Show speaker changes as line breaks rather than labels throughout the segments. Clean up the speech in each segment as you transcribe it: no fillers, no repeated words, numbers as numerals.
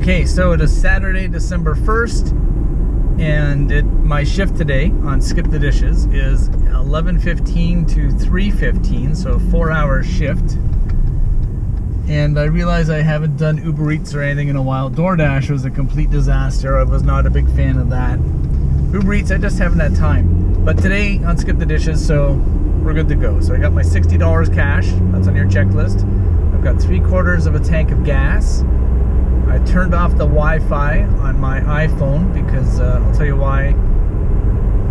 Okay, so it is Saturday, December 1st, and my shift today on Skip the Dishes is 11:15 to 3:15, so a 4-hour shift. And I realize I haven't done Uber Eats or anything in a while. DoorDash was a complete disaster. I was not a big fan of that. Uber Eats, I just haven't had time. But today on Skip the Dishes, so we're good to go. So I got my $60 cash. That's on your checklist. I've got 3/4 of a tank of gas. I turned off the Wi-Fi on my iPhone because I'll tell you why.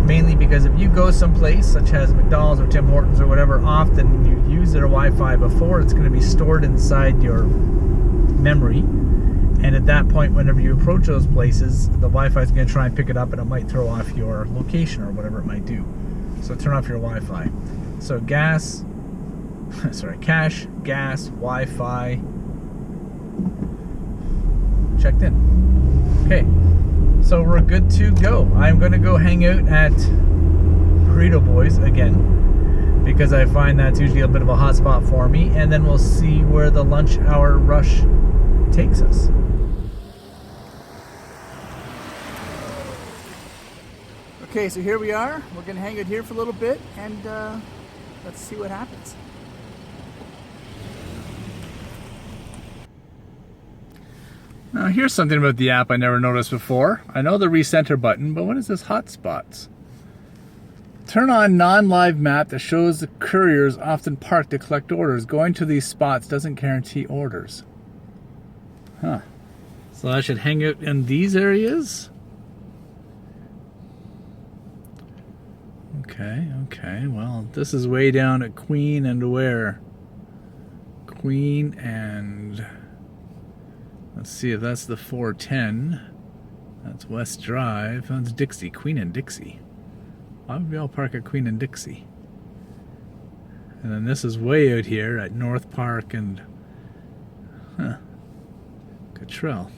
Mainly because if you go someplace such as McDonald's or Tim Hortons or whatever, often you use their Wi-Fi before it's going to be stored inside your memory. And at that point, whenever you approach those places, the Wi-Fi is going to try and pick it up and it might throw off your location or whatever it might do. So turn off your Wi-Fi. So cash, gas, Wi-Fi, checked in. Okay, so we're good to go. I'm going to go hang out at Burrito Boys again because I find that's usually a bit of a hot spot for me, and then we'll see where the lunch hour rush takes us. Okay, so here we are. We're going to hang out here for a little bit and let's see what happens. Now here's something about the app I never noticed before. I know the recenter button, but what is this hotspots? Turn on non-live map that shows the couriers often park to collect orders. Going to these spots doesn't guarantee orders. Huh. So I should hang out in these areas? Okay. Well, this is way down at Queen and where? Queen and... Let's see if that's the 410. That's West Drive. That's Dixie. Queen and Dixie. Why would we all park at Queen and Dixie? And then this is way out here at North Park and... Cottrell.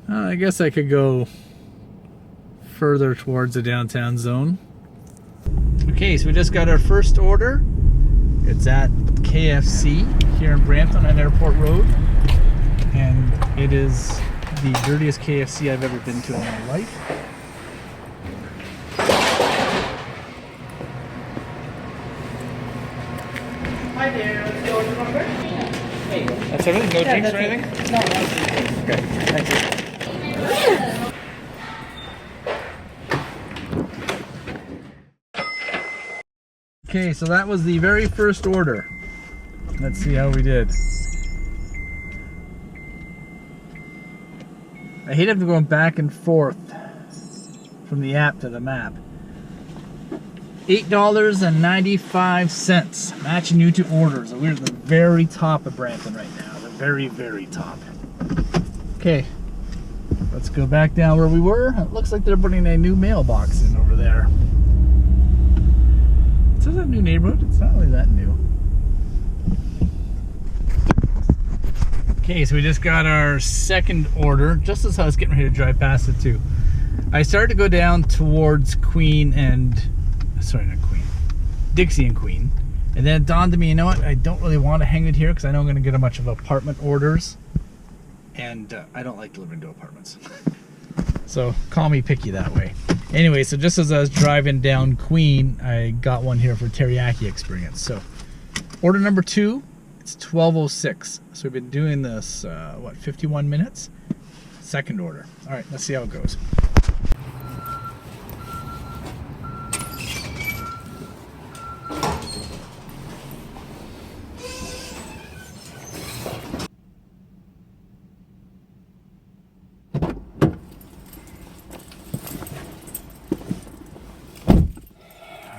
I guess I could go further towards the downtown zone. Okay, so we just got our first order. It's at KFC here in Brampton on Airport Road, and it is the dirtiest KFC I've ever been to in my life.
Hi there, what's the order number?
Hey, that's everything? No drinks or anything?
No.
Okay, thank you. Okay, so that was the very first order. Let's see how we did. I hate having going back and forth from the app to the map. $8.95. Matching you to orders. We're at the very top of Brampton right now. The very, very top. Okay, let's go back down where we were. It looks like they're putting a new mailbox in over there. Is this a new neighborhood? It's not really that new. Okay, so we just got our second order, just as I was getting ready to drive past it too. I started to go down towards Queen and... Sorry, not Queen. Dixie and Queen. And then it dawned on me, you know what? I don't really want to hang it here because I know I'm going to get a bunch of apartment orders. And I don't like delivering to apartments. So call me picky that way. Anyway, so just as I was driving down Queen, I got one here for teriyaki experience. So order number 2, it's 12:06. So we've been doing this, 51 minutes? Second order. All right, let's see how it goes.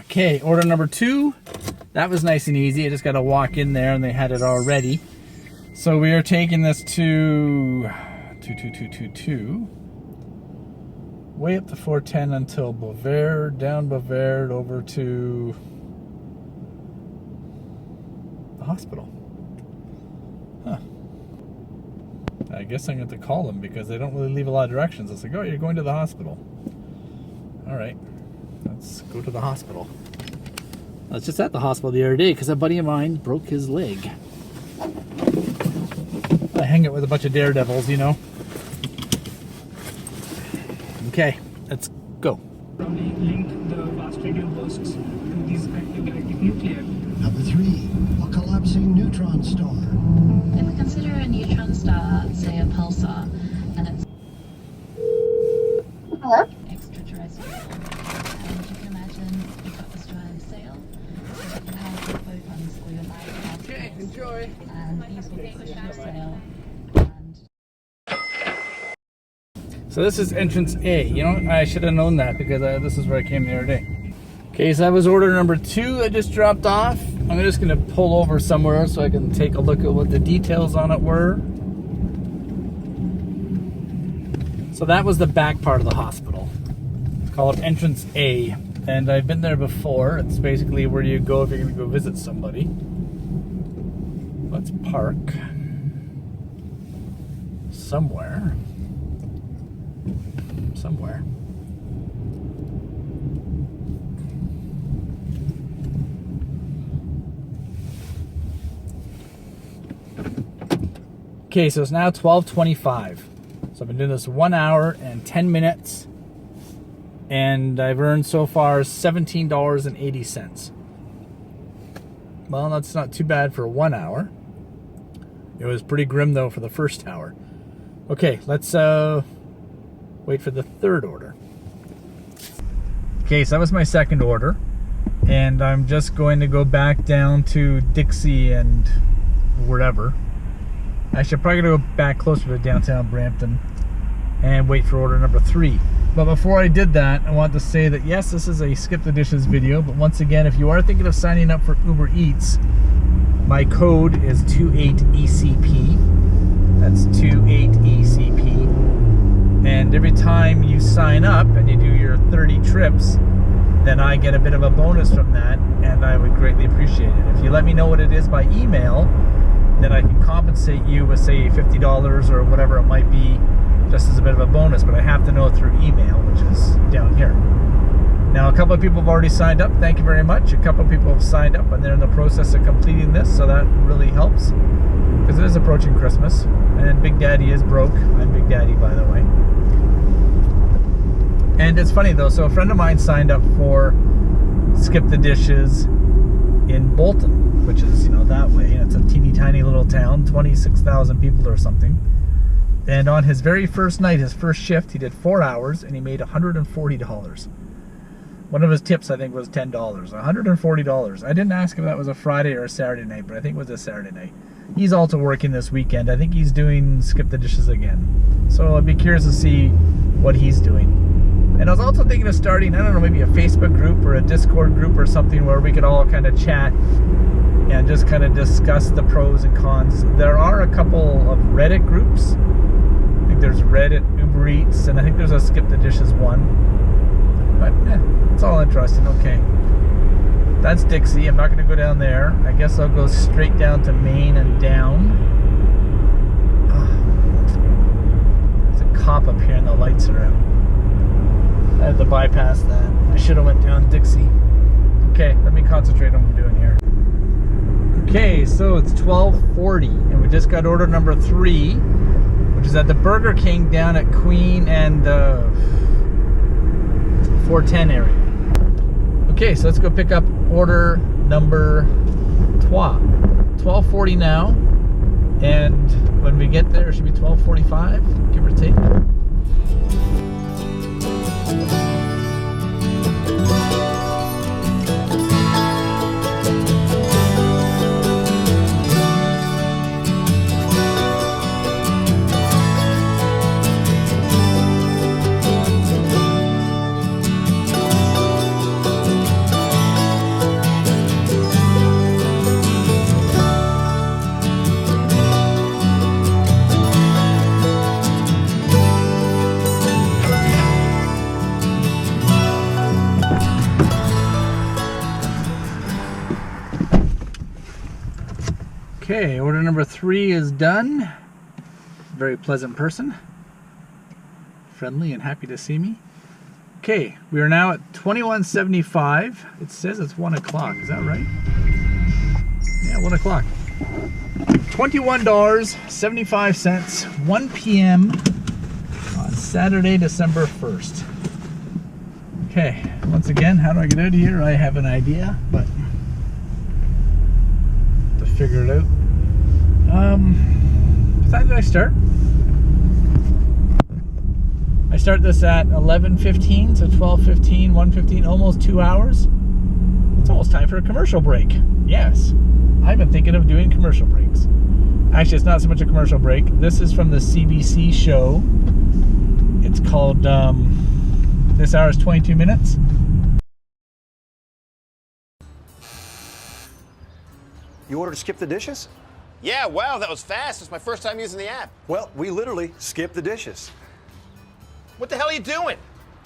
Okay, order number 2. That was nice and easy. I just got to walk in there and they had it all ready. So we are taking this to 22222. Way up to 410 until Bovaird, down Bovaird over to the hospital. Huh. I guess I'm going to have to call them because they don't really leave a lot of directions. It's like, oh, you're going to the hospital. All right. Let's go to the hospital. I was just at the hospital the other day because a buddy of mine broke his leg. I hang it with a bunch of daredevils, you know. Okay, let's go.
Link the fast radial bursts to these active galactic nuclei.
Number 3, a collapsing neutron star.
If we consider a neutron star, say a pulsar, and it's extraterrestrial, and you can imagine you've got this drive sail, so that you have the photons or your light.
Okay, enjoy.
And these will push your sail. And
So this is entrance A. You know, I should have known that because this is where I came the other day. Okay, so that was order number 2 I just dropped off. I'm just gonna pull over somewhere so I can take a look at what the details on it were. So that was the back part of the hospital. It's called entrance A. And I've been there before. It's basically where you go if you're gonna go visit somebody. Let's park somewhere. Okay, so it's now 12:25. So I've been doing this 1 hour and 10 minutes. And I've earned so far $17.80. Well, that's not too bad for 1 hour. It was pretty grim though for the first hour. Okay, let's wait for the third order. Okay, so that was my second order. And I'm just going to go back down to Dixie and wherever. Actually, I'm probably going to go back closer to downtown Brampton and wait for order number 3. But before I did that, I want to say that yes, this is a Skip the Dishes video, but once again, if you are thinking of signing up for Uber Eats, my code is 28ECP. That's 28ECP. And every time you sign up and you do your 30 trips, then I get a bit of a bonus from that, and I would greatly appreciate it. If you let me know what it is by email, then I can compensate you with, say, $50 or whatever it might be, just as a bit of a bonus, but I have to know it through email, which is down here. Now, a couple of people have already signed up. Thank you very much. A couple of people have signed up, and they're in the process of completing this, so that really helps, because it is approaching Christmas, and Big Daddy is broke. I'm Big Daddy, by the way. And it's funny, though. So a friend of mine signed up for Skip the Dishes in Bolton, which is, you know, that way. And it's a teeny tiny little town, 26,000 people or something. And on his very first night, his first shift, he did 4 hours and he made $140. One of his tips, I think, was $10. $140. I didn't ask if that was a Friday or a Saturday night, but I think it was a Saturday night. He's also working this weekend. I think he's doing Skip the Dishes again. So I'd be curious to see what he's doing. And I was also thinking of starting, I don't know, maybe a Facebook group or a Discord group or something where we could all kind of chat and just kind of discuss the pros and cons. There are a couple of Reddit groups. I think there's Reddit, Uber Eats, and I think there's a Skip the Dishes one. But it's all interesting. Okay. That's Dixie. I'm not going to go down there. I guess I'll go straight down to Main and down. There's a cop up here and the lights are out. I had to bypass that. I should have went down Dixie. Okay, let me concentrate on what I'm doing here. Okay, so it's 12:40, and we just got order number 3, which is at the Burger King down at Queen and 410 area. Okay, so let's go pick up order number 12:40 now, and when we get there, it should be 12:45, give or take. Okay, order number 3 is done. Very pleasant person. Friendly and happy to see me. Okay, we are now at 2175. It says it's 1 o'clock. Is that right? Yeah, 1 o'clock. $21.75, 1 p.m. on Saturday, December 1st. Okay, once again, how do I get out of here? I have an idea, but to figure it out. What time did I start? I start this at 11:15, so 12:15, 1:15, almost 2 hours. It's almost time for a commercial break. Yes, I've been thinking of doing commercial breaks. Actually, it's not so much a commercial break. This is from the CBC show. It's called This Hour is 22 Minutes.
You ordered to skip the dishes?
Yeah, wow, that was fast. It's my first time using the app.
Well, we literally skip the dishes.
What the hell are you doing?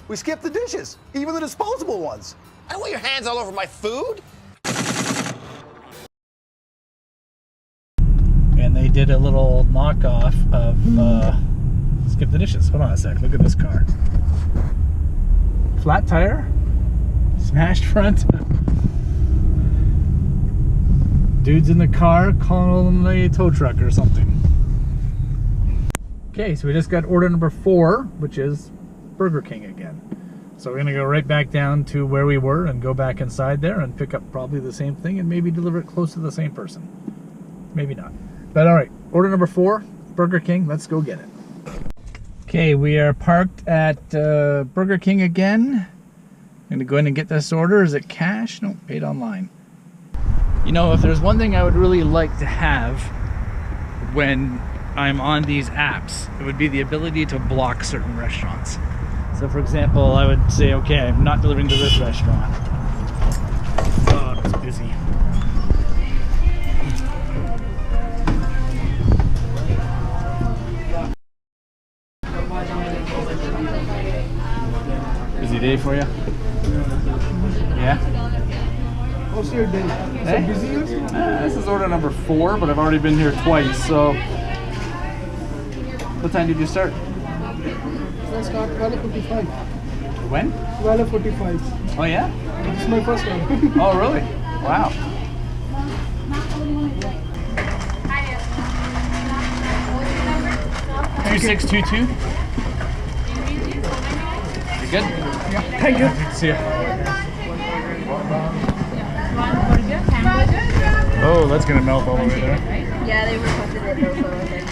We skip the dishes, even the disposable ones.
I don't want your hands all over my food.
And they did a little knockoff of Skip the Dishes. Hold on a sec, look at this car. Flat tire, smashed front. Dude's in the car calling the tow truck or something. Okay, so we just got order number 4, which is Burger King again. So we're gonna go right back down to where we were and go back inside there and pick up probably the same thing and maybe deliver it close to the same person. Maybe not. But all right, order number 4, Burger King, let's go get it. Okay, we are parked at Burger King again. I'm gonna go in and get this order. Is it cash? No, paid online. You know, if there's one thing I would really like to have when I'm on these apps, it would be the ability to block certain restaurants. So for example, I would say, okay, I'm not delivering to this restaurant. Oh, it's busy. Busy day for you? Yeah?
How's your day?
Hey?
Busy also?
This is order number 4, but I've already been here twice, so... What time did you start?
I start 12:45.
When?
12:45.
Oh yeah?
This is my first time.
Oh really? Wow. Three 622. You good?
Yeah, thank you.
Good to see you. Oh, that's gonna melt all the way there.
Yeah, they requested it though, so okay.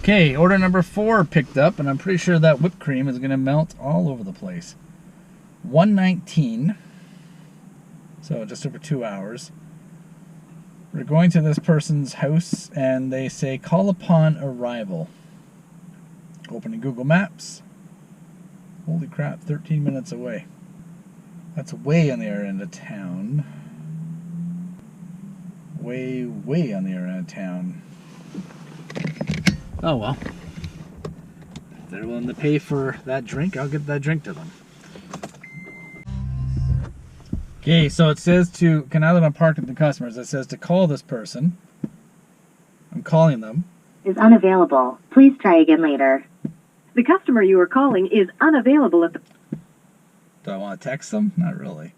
Okay, order number 4 picked up, and I'm pretty sure that whipped cream is gonna melt all over the place. 119. So just over 2 hours. We're going to this person's house and they say call upon arrival. Opening Google Maps. Holy crap, 13 minutes away. That's way on the other end of town. Way on the other end of town. Oh well. If they're willing to pay for that drink, I'll get that drink to them. Okay, so it says to, now that I'm parked with the customers, it says to call this person. I'm calling them.
Is unavailable. Please try again later. The customer you are calling is unavailable at the...
Do I want to text them? Not really.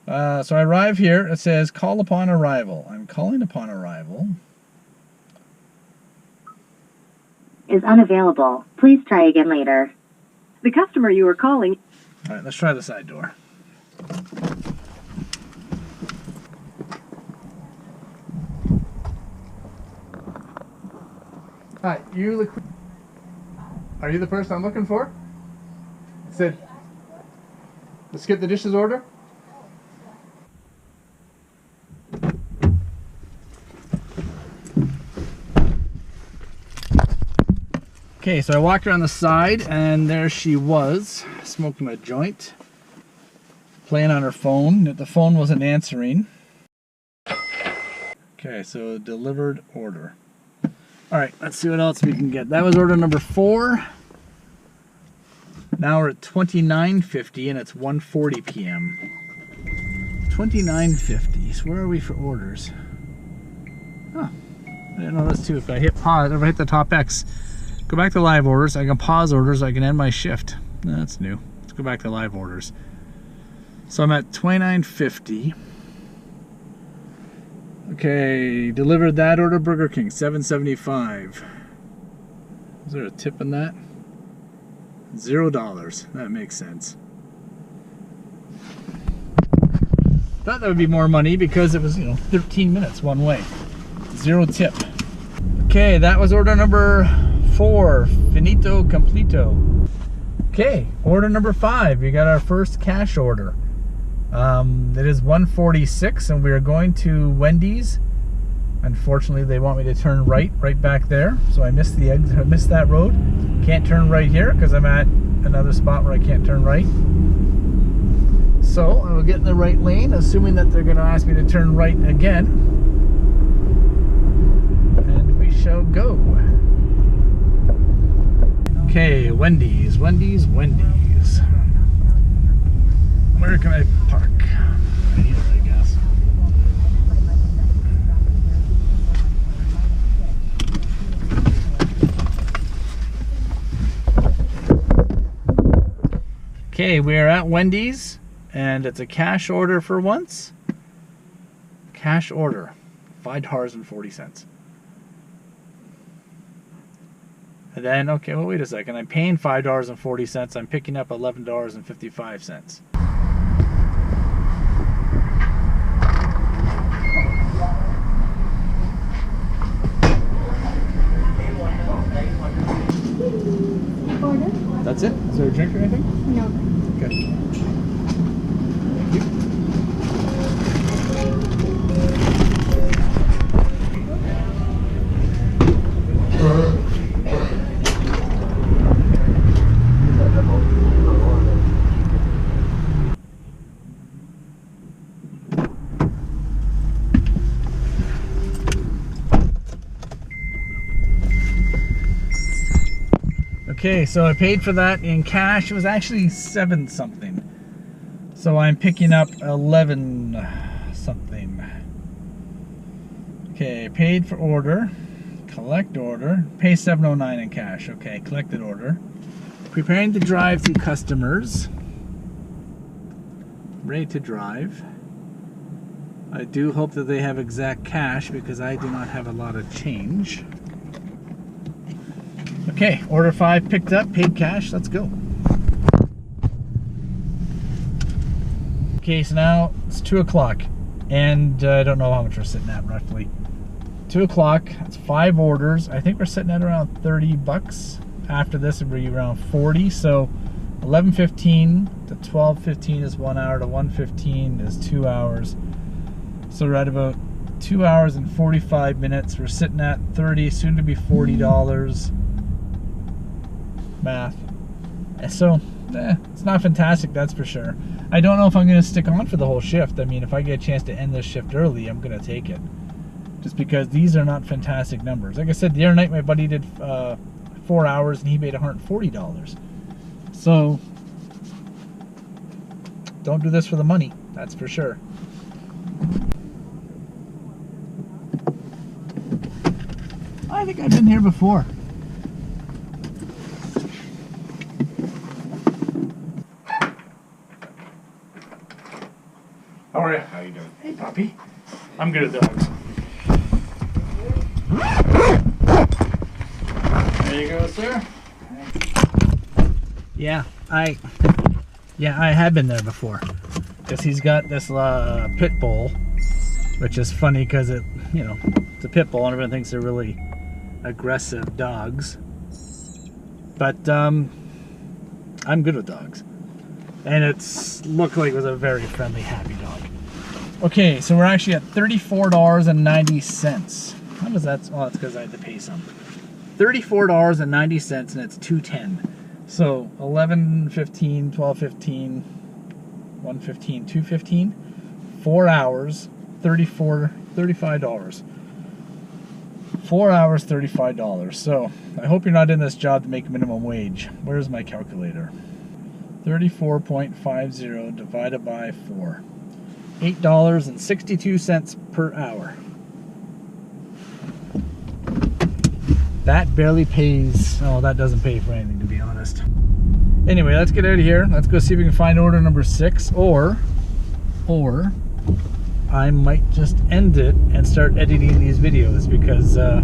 So I arrive here. It says call upon arrival. I'm calling upon arrival.
Is unavailable. Please try again later. The customer you are calling...
All right, let's try the side door. Hi, are you the person I'm looking for? It said, let's get the dishes order. Okay, so I walked around the side and there she was, smoking a joint, playing on her phone. The phone wasn't answering. Okay, so delivered order. All right, let's see what else we can get. That was order number 4. Now we're at 29.50 and it's 1:40 p.m. 29.50. So where are we for orders? Huh. I didn't know this too. If I hit pause, if I hit the top X, go back to live orders, I can pause orders, I can end my shift. That's new. Let's go back to live orders. So I'm at $29.50. Okay, delivered that order, Burger King, $7.75. Is there a tip in that? $0. That makes sense. Thought that would be more money because it was, 13 minutes one way. 0 tip. Okay, that was order number 4. Finito completo. Okay, order number 5. We got our first cash order. It is $146 and we are going to Wendy's. Unfortunately, they want me to turn right back there. So I missed the exit. I missed that road. Can't turn right here because I'm at another spot where I can't turn right. So I will get in the right lane, assuming that they're going to ask me to turn right again. And we shall go. Okay, Wendy's. Where can I park? Right here, I guess. Okay, we are at Wendy's, and it's a cash order for once. Cash order, $5.40. And then, okay, well, wait a second. I'm paying $5.40. I'm picking up $11.55. That's it? Is there a drink or anything?
No.
Okay. Thank you. Okay, so I paid for that in cash. It was actually 7 something. So I'm picking up 11 something. Okay, paid for order. Collect order. Pay $7.09 in cash. Okay, collected order. Preparing to drive to customers. Ready to drive. I do hope that they have exact cash because I do not have a lot of change. Okay, order 5 picked up, paid cash, let's go. Okay, so now it's 2 o'clock, and I don't know how much we're sitting at roughly. 2 o'clock, that's 5 orders. I think we're sitting at around 30 bucks. After this, it'll be around 40, so 11:15 to 12:15 is 1 hour, to 1:15 is 2 hours. So we're at about 2 hours and 45 minutes. We're sitting at 30, soon to be $40. Math. So, it's not fantastic, that's for sure. I don't know if I'm going to stick on for the whole shift. I mean, if I get a chance to end this shift early, I'm going to take it. Just because these are not fantastic numbers. Like I said, the other night my buddy did 4 hours and he made $140. So, don't do this for the money, that's for sure. I think I've been here before. How are you? How you doing? Hey, puppy. I'm good at dogs. There you go, sir. Yeah, I have been there before. Because he's got this pit bull, which is funny because it, it's a pit bull and everyone thinks they're really aggressive dogs. But I'm good with dogs. And it's looked like it was a very friendly, happy dog. Okay, so we're actually at $34.90. How does that? Oh, it's because I had to pay some. $34.90, and it's $2.10. So 11:15, 12:15, 1:15, 2:15, 4 hours, $35. 4 hours, $35. So I hope you're not in this job to make minimum wage. Where's my calculator? 34.50 divided by 4. $8.62 per hour. That barely pays. Oh, that doesn't pay for anything, to be honest. Anyway, let's get out of here. Let's go see if we can find order number 6, or I might just end it and start editing these videos, because I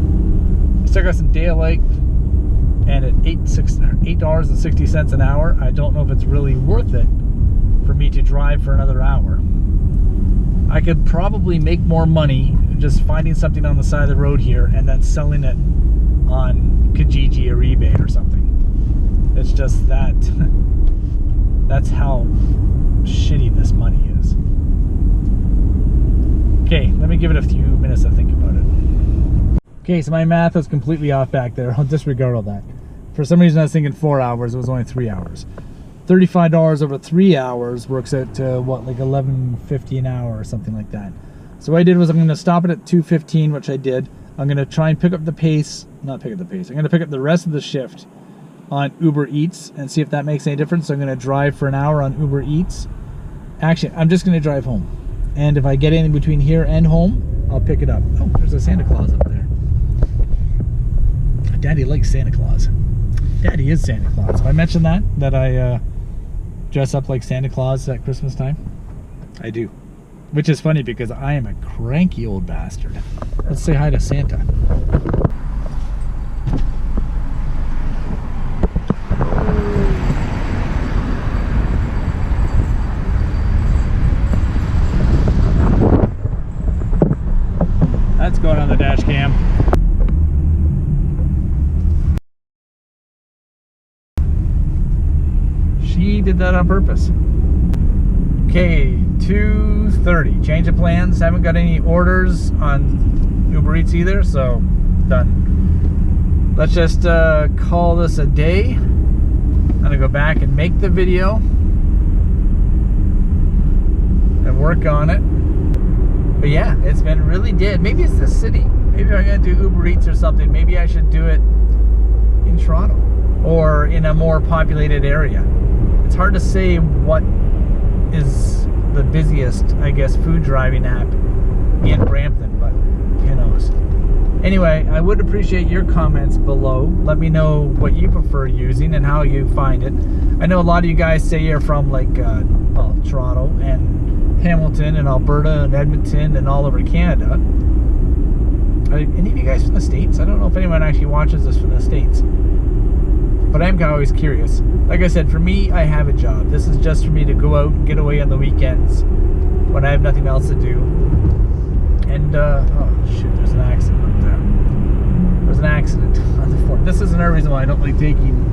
still got some daylight, and at $8.60 an hour, I don't know if it's really worth it for me to drive for another hour. I could probably make more money just finding something on the side of the road here and then selling it on Kijiji or eBay or something. It's just that that's how shitty this money is. Okay, let me give it a few minutes to think about it. Okay, so my math was completely off back there. I'll disregard all that. For some reason I was thinking 4 hours. It was only 3 hours. $35 over 3 hours works out to what, like $11.50 an hour or something like that. So what I did was I'm going to stop it at 2:15, which I did. I'm going to try and pick up the pace. Not pick up the pace. I'm going to pick up the rest of the shift on Uber Eats and see if that makes any difference. So I'm going to drive for an hour on Uber Eats. Actually, I'm just going to drive home. And if I get in between here and home, I'll pick it up. Oh, there's a Santa Claus up there. Daddy likes Santa Claus. Daddy is Santa Claus. Have I mentioned that I dress up like Santa Claus at Christmas time? I do. Which is funny because I am a cranky old bastard. Let's say hi to Santa. That's going on the dash cam. She did that on purpose. Okay, 2:30. Change of plans. Haven't got any orders on Uber Eats either, so done. Let's just call this a day. I'm gonna go back and make the video and work on it. But yeah, it's been really dead. Maybe it's the city. Maybe if I'm gonna do Uber Eats or something, maybe I should do it in Toronto or in a more populated area. It's hard to say what is the busiest, I guess, food driving app in Brampton, but who knows. Anyway, I would appreciate your comments below. Let me know what you prefer using and how you find it. I know a lot of you guys say you're from like well, Toronto and Hamilton and Alberta and Edmonton and all over Canada. Are any of you guys from the States? I don't know if anyone actually watches this from the States, but I'm always curious. Like I said, for me, I have a job. This is just for me to go out and get away on the weekends when I have nothing else to do. And, oh shoot, there's an accident up there. There's an accident on the 4. This is another reason why I don't like taking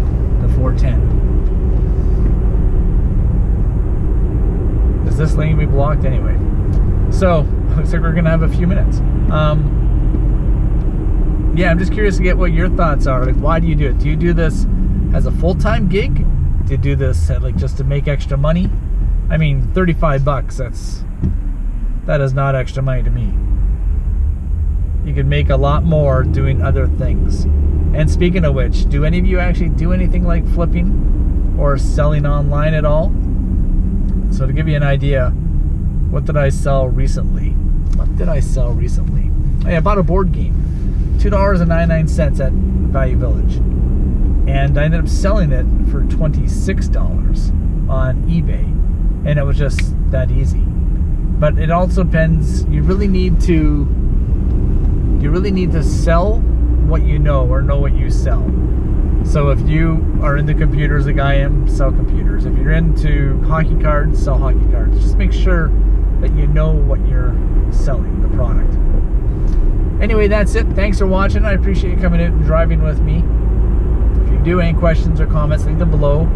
the 410. Is this lane we blocked anyway? So, looks like we're gonna have a few minutes. Yeah, I'm just curious to get what your thoughts are. Like, why do you do it? Do you do this as a full-time gig? Do you do this like just to make extra money? I mean, $35, that is not extra money to me. You could make a lot more doing other things. And speaking of which, do any of you actually do anything like flipping or selling online at all? So to give you an idea, what did I sell recently? Hey, I bought a board game. $2.99 at Value Village. And I ended up selling it for $26 on eBay. And it was just that easy. But it also depends, you really need to sell what you know or know what you sell. So if you are into computers like I am, sell computers. If you're into hockey cards, sell hockey cards. Just make sure that you know what you're selling, the product. Anyway, that's it. Thanks for watching. I appreciate you coming out and driving with me. If you do any questions or comments, leave them below.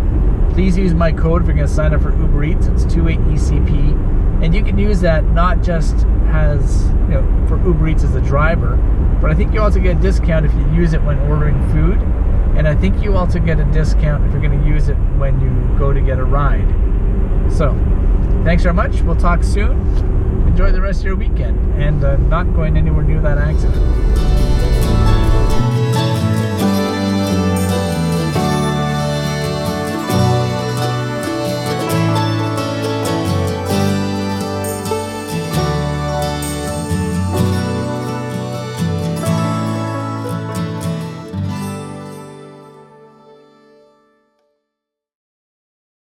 Please use my code if you're going to sign up for Uber Eats. It's 28ECP. And you can use that not just as, you know, for Uber Eats as a driver, but I think you also get a discount if you use it when ordering food. And I think you also get a discount if you're going to use it when you go to get a ride. So, thanks very much. We'll talk soon. Enjoy the rest of your weekend. And not going anywhere near that accident.